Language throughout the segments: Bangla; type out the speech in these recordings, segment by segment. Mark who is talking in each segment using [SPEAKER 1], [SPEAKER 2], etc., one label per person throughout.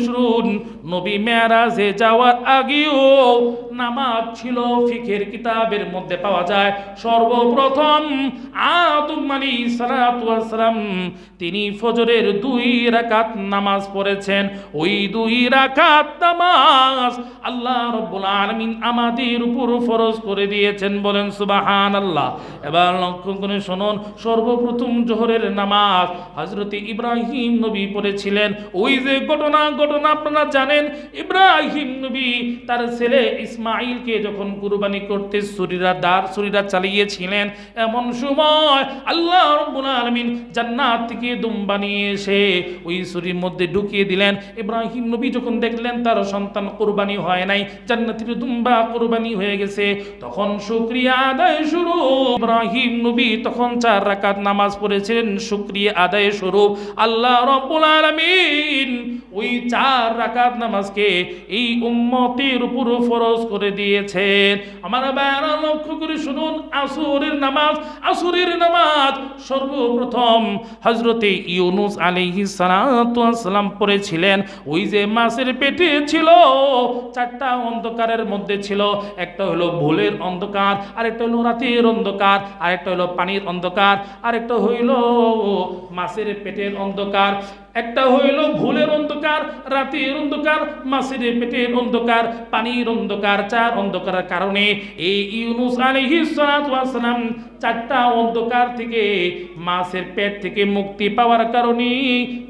[SPEAKER 1] শুনুন, নবী মেরাজে যাওয়ার আগেও নামাজ ছিল। ফিকহের কিতাবের মধ্যে পাওয়া যায় সর্বপ্রথম আদম আলাইহিস সালাতু ওয়াস সালাম তিনি ফজরের 2 রাকাত নামাজ পড়েছেন। ওই 2 রাকাত নামাজ আল্লাহ রাব্বুল আলামিন আমাদের উপর ফরজ করে দিয়েছেন, বলেন সুবহানাল্লাহ। এবার লক্ষ্য করে শুনুন, সর্বপ্রথম জোহরের নামাজ হযরত ইব্রাহিম নবী পড়েছিলেন। ওই যে ঘটনা আপনারা জানেন, ইব্রাহিম নবী তার ছেলে ইসমাঈলকে যখন কুরবানি করতে ছুরিরা চালিয়েছিলেন, এমন সময় আল্লাহ রাব্বুল আলামিন জান্নাত থেকে দুম্বা নিয়ে এসে ওই ছুরির মধ্যে ঢুকিয়ে দিলেন। ইব্রাহিম নবী যখন দেখলেন তার সন্তান কুরবানি হয় নাই, জান্নাতের দুম্বা কুরবানি হয়ে গেছে, তখন শুকরিয়া আদায় শুরু। ইব্রাহিম নবী তখন 4 রাকাত নামাজ পড়েছিলেন শুকরিয়া আদায় স্বরূপ। আল্লাহ রাব্বুল আলামিন ওই 4 রাকাত নামাজকে এই উম্মতের উপর ফরজ করে দিয়েছেন। আমার ভাইরা লক্ষ্য করে শুনুন, আসরের নামাজ সর্বপ্রথম হযরতে ইউনূস আলাইহিস সালাতু ওয়াস সালাম পড়েছিলেন। ওই যে মাছের পেটে ছিল, 4টা অন্ধকারের মধ্যে ছিল, একটা হলো ভুলের অন্ধকার, আরেকটা হলো রাতের অন্ধকার, আরেকটা হলো পানির অন্ধকার, আরেকটা হইল মাছের পেটের অন্ধকার। একটা হইল ভুলের অন্ধকার, রাতের অন্ধকার, মাছের পেটের অন্ধকার, পানির অন্ধকার। 4 অন্ধকারের কারণে এই ইউনূস আলাইহিস সালাতু ওয়াস সালাম 4টা অন্ধকার থেকে, মাছের পেট থেকে মুক্তি পাওয়ার কারণে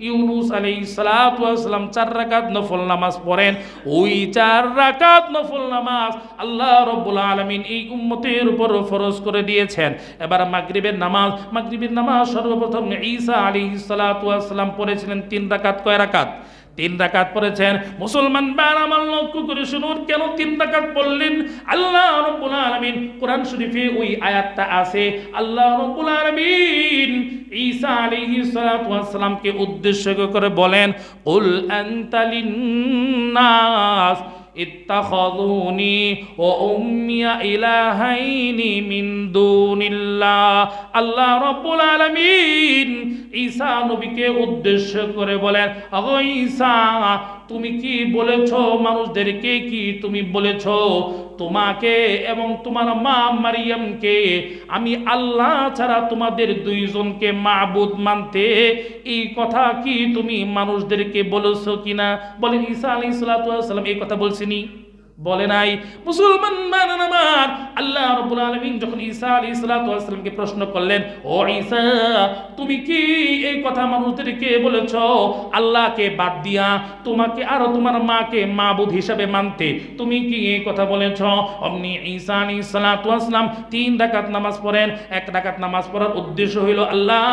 [SPEAKER 1] ইউনূস আলাইহিস সালাতু ওয়াস সালাম 4 রাকাত নফল নামাজ পড়েন। ওই 4 রাকাত নফল নামাজ আল্লাহ রাব্বুল আলামিন এই উম্মতের উপর ফরজ করে দিয়েছেন। এবার মাগরিবের নামাজ সর্বপ্রথম ঈসা আলাইহিস সালাতু ওয়াস সালাম পড়েছিলেন 3 রাকাত। কয় রাকাত? 3 রাকাত পড়েছেন। মুসলমান ভাইরা আমার লক্ষ্য করে শুনুন, কেন 3 রাকাত পড়লেন? আল্লাহ রাব্বুল আলামিন কোরআন শরীফে ওই আয়াতটা আছে। আল্লাহ রাব্বুল আলামিন ঈসা আলাইহিস সালাতু ওয়াস সালামকে উদ্দেশ্য করে বলেন, কুল আনতা লিন-নাস ইত্তাখাযুনি ওয়া উম্মিয়া ইলাহাইনি মিন দুনিল্লাহ। আল্লাহ রাব্বুল আলামিন ঈসা নবীকে উদ্দেশ্য করে বলেন, ওগো ঈসা, তুমি কি বলেছো মানুষদেরকে? কি তুমি বলেছো তোমাকে এবং তোমার মা মারিয়ামকে আমি আল্লাহ ছাড়া তোমাদের 2 জনকে মাবুদ মানতে? এই কথা কি তুমি মানুষদেরকে বলেছো কিনা? বলেন, ঈসা আলাইহিস সালাতু ওয়াস সালাম এই কথা বলছেনি? বলে নাই। মুসলমান আমার আল্লাহ রাব্বুল আলামিন যখন ঈসা আলাইহিস সালাতু ওয়াস সালামকে প্রশ্ন করলেন, ও ঈসা, তুমি কি এই কথা মানুষদেরকে বলেছো আল্লাহকে বাদ দিয়া তোমাকে আর তোমার মাকে মাবুদ হিসাবে মানতে? তুমি কি এই কথা বলেছো? অমনি ঈসা আলাইহিস সালাতু ওয়াস সালাম 3 রাকাত নামাজ পড়েন। 1 রাকাত নামাজ পড়ার উদ্দেশ্য হইল আল্লাহ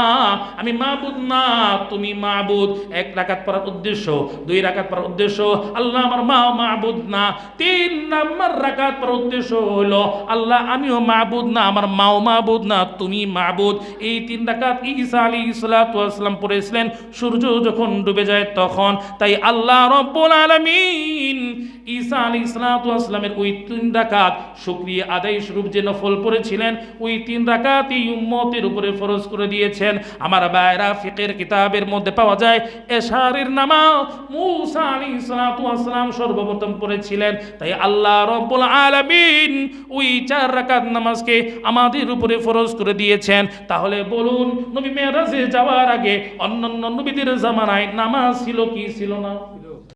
[SPEAKER 1] আমি মাবুদ না, তুমি মাবুদ। 1 রাকাত পড়ার উদ্দেশ্য, 2 রাকাত পড়ার উদ্দেশ্য আল্লাহ আমার মা মাবুদ না। 3 নাম্বার রাকাত পড়ার উদ্দেশ্য হইল আল্লাহ আমিও মাবুদ না, আমার মাও মাবুদ না, তুমি মাবুদ। এই 3 রাকাত ঈসা আলাইহিস সালাতু ওয়াস সালাম পড়েছিলেন সূর্য যখন ডুবে যায় তখন। তাই আল্লাহ রাব্বুল আলামিন ঈসা আলাইহিস সালাতু ওয়াস সালামের ওই 3 রাকাত শুকরিয়া আদায় স্বরূপ যে নফল পড়েছিলেন, ওই 3 রাকাত এই উম্মতের উপরে ফরজ করে দিয়েছেন। আমার ভাইরা, ফিকহের কিতাবের মধ্যে পাওয়া যায় এশারের নামাজ মূসা আলাইহিস সালাতু ওয়াস সালাম সর্বপ্রথম পড়েছিলেন। তাই আল্লাহ রাব্বুল আলামিন ওই 4 রাকাত নামাজকে আমাদের উপরে ফরজ করে দিয়েছেন। তাহলে বলুন, নবী মেরাজে যাওয়ার আগে অন্যান্য নবীদের জামানায় নামাজ ছিল কি ছিল না?